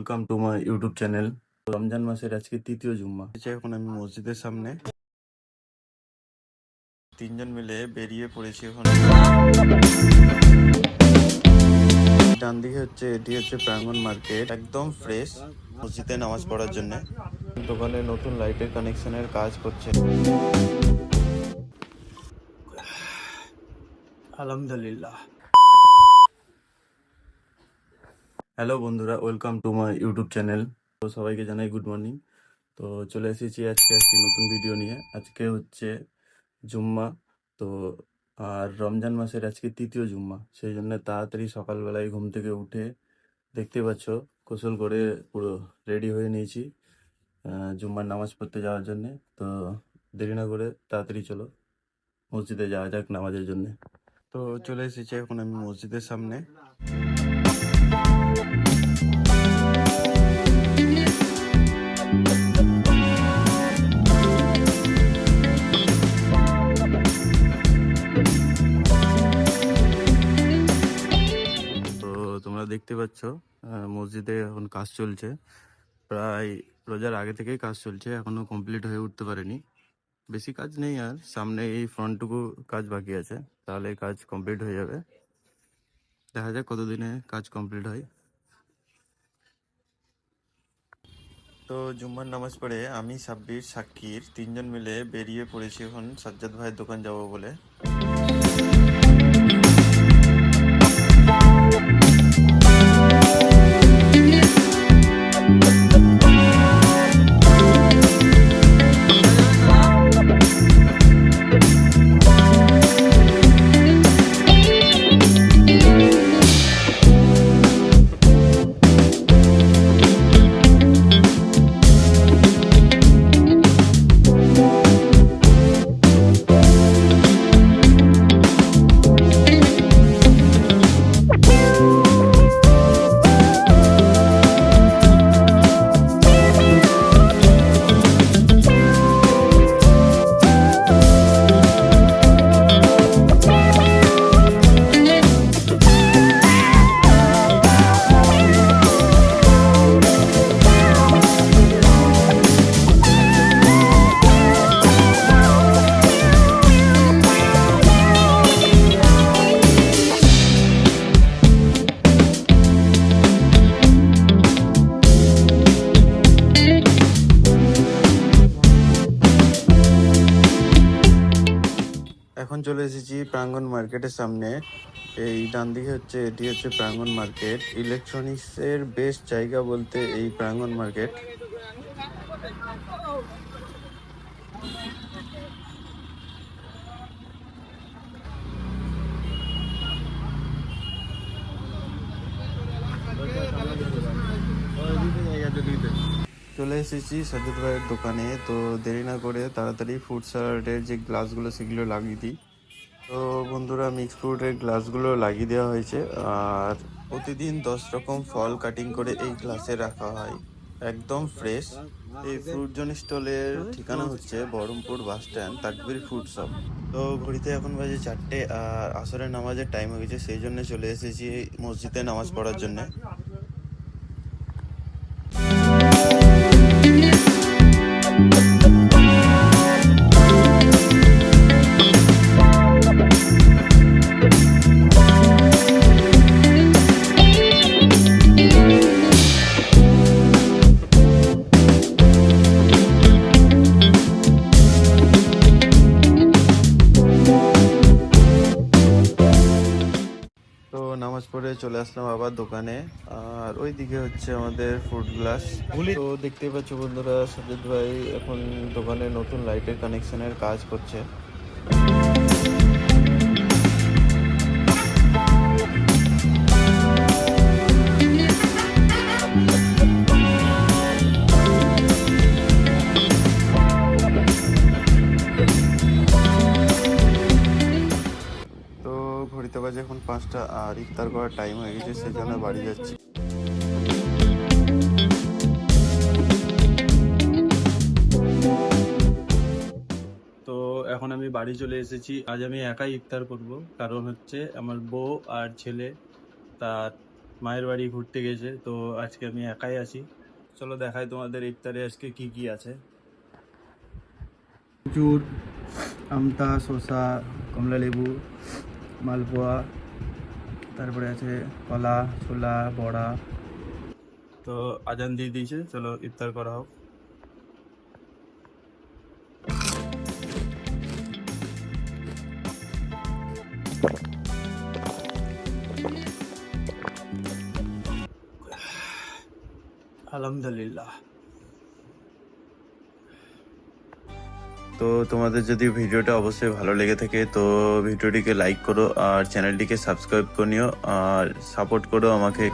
Welcome to my YouTube channel. Ramzan মাসের আজকে তৃতীয় জুম্মা। এখন আমি মসজিদের সামনে তিনজন মিলে বেরিয়ে পড়েছি। এখন ডান দিকে এটি হচ্ছে প্রাঙ্গণ মার্কেট, একদম ফ্রেশ। মসজিদে নামাজ পড়ার জন্য দোকানে নতুন লাইটের কানেকশনের কাজ করছে। আলহামদুলিল্লাহ। হ্যালো বন্ধুরা, welcome to my YouTube channel. তো সবাইকে জানাই গুড মর্নিং। তো চলে এসেছি আজকে একটি নতুন ভিডিও নিয়ে। আজকে হচ্ছে জুম্মা, তো আর রমজান মাসের আজকে তৃতীয় জুম্মা, সেই জন্য তাড়াতাড়ি সকালবেলায় ঘুম থেকে উঠে দেখতে পাচ্ছ গোসল করে পুরো রেডি হয়ে নিয়েছি জুম্মার নামাজ পড়তে যাওয়ার জন্যে। তো দেরি না করে তাড়াতাড়ি চলো মসজিদে যাওয়া যাক নামাজের জন্য। তো চলে এসেছি এখন আমি মসজিদের সামনে। তোমরা দেখতে পাচ্ছ মসজিদে এখন কাজ চলছে, প্রায় রোজার আগে থেকেই কাজ চলছে, এখনো কমপ্লিট হয়ে উঠতে পারেনি। বেশি কাজ নেই, আর সামনে এই ফ্রন্টটুকু কাজ বাকি আছে, তাহলে কাজ কমপ্লিট হয়ে যাবে। দেখা যাক কতদিনে কাজ কমপ্লিট হয়। তো জুম্মার নামাজ পড়ে আমি, সাব্বির, সাক্কির তিনজন মিলে বেরিয়ে পড়েছি এখন সাজ্জাদ ভাইয়ের দোকান যাবো বলে। এখন চলে এসেছি প্রাঙ্গণ মার্কেটের সামনে। এই ডান দিকে এটি হচ্ছে প্রাঙ্গণ মার্কেট। ইলেকট্রনিক্সের বেস্ট জায়গা বলতে এই প্রাঙ্গণ মার্কেট। চলে এসেছি সাজ্জাদ ভাইয়ের দোকানে। তো দেরি না করে তাড়াতাড়ি ফ্রুট স্যালাডের যে গ্লাসগুলো সেগুলো লাগিয়ে দিই। তো বন্ধুরা, মিক্স ফ্রুটের গ্লাসগুলো লাগিয়ে দেওয়া হয়েছে, আর প্রতিদিন 10 রকম ফল কাটিং করে এই গ্লাসে রাখা হয়, একদম ফ্রেশ। এই ফ্রুট জোন স্টলের ঠিকানা হচ্ছে বহরমপুর বাস স্ট্যান্ড, তাকবির ফ্রুট শপ। তো ঘড়িতে এখন বাজে 4টে, আর আসরের নামাজের টাইম হয়ে গেছে, সেই জন্য চলে এসেছি মসজিদে নামাজ পড়ার জন্য। তো নামাজ পড়ে চলে আসলাম আবার দোকানে, আর ওই দিকে হচ্ছে আমাদের ফ্রুট গ্লাস। তো দেখতেই পাচ্ছ বন্ধুরা, সাজ্জাদ ভাই এখন দোকানে নতুন লাইটের কানেকশনের কাজ করছে। তো ঘড়িতে বাজে এখন 5টা, আর ইফতার করার টাইম হয়ে গেছে, সেই জন্য বাড়ি যাচ্ছি। তো এখন আমি বাড়ি চলে এসেছি। আজ আমি একাই ইফতার করব, কারণ হচ্ছে আমার বউ আর ছেলে তার মায়ের বাড়ি ঘুরতে গেছে, তো আজকে আমি একাই আছি। চলো দেখাই তোমাদের ইফতারে আজকে কি কি আছে। খেজুর, আমতা, শসা, কমলা লেবু, মালপোয়া, তারপরে আছে কলা, ছোলা, বড়া। তো আজান দিয়ে দিয়েছে, চলো ইফতার করা হোক। আলহামদুলিল্লাহ। তো তোমাদের যদি ভিডিওটা অবশ্যই ভালো লেগে থাকে তো ভিডিওটিকে লাইক করো আর চ্যানেলটিকে সাবস্ক্রাইব করে নিও আর সাপোর্ট করো আমাকে।